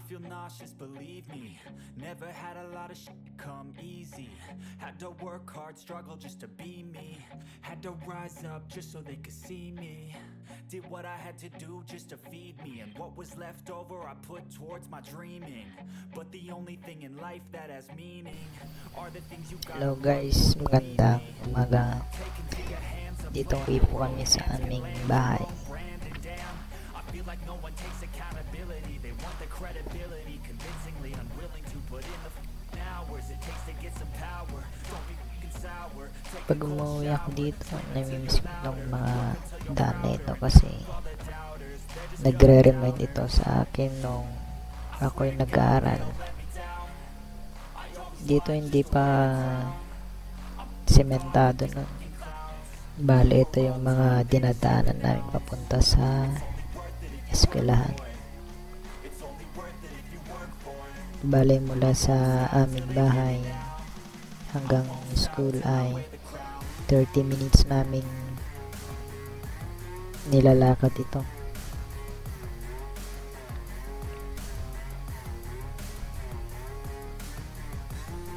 feel nauseous, believe me. Never had a lot of shit come easy. Had to work hard, struggle just to be me. Had to rise up just so they could see me. Did what I had to do just to feed me. And what was left over I put towards my dreaming. But the only thing in life that has meaning are the things you got. Hello guys, magandang umaga. Dito po kami sa aming bahay. Pag umuwi ako dito, namimiss ko ng mga daan na ito kasi nagre-remind ito sa akin nung ako'y nag-aaral. Dito hindi pa sementado nun. Bale, ito yung mga dinadaanan namin papunta sa eskwelahan. Bale, mula sa aming bahay hanggang school ay 30 minutes namin nilalakad ito.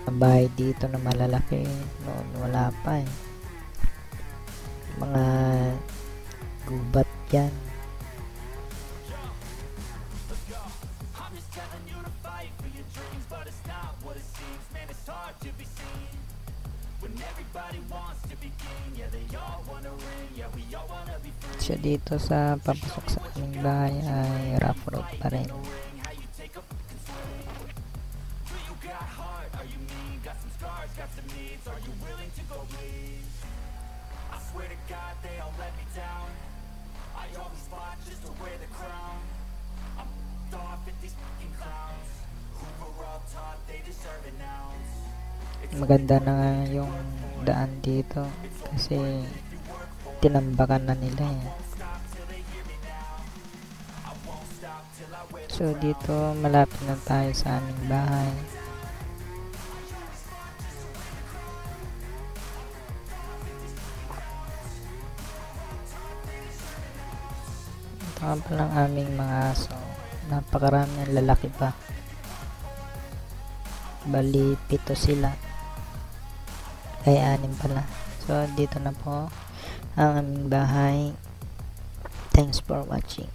Ang bahay dito na malalaki noon wala pa eh. Mga gubat yan. So dito sa papasok sa aming bahay ay rough road pa rin. Maganda na nga yung daan dito kasi tinambakan na nila eh. So dito malapit na tayo sa aming bahay. Ito nga palang aming mga aso. Napakarami ng lalaki pa. Bali 7 sila. Ay 6 pala. So dito na po ang aming bahay. Thanks for watching.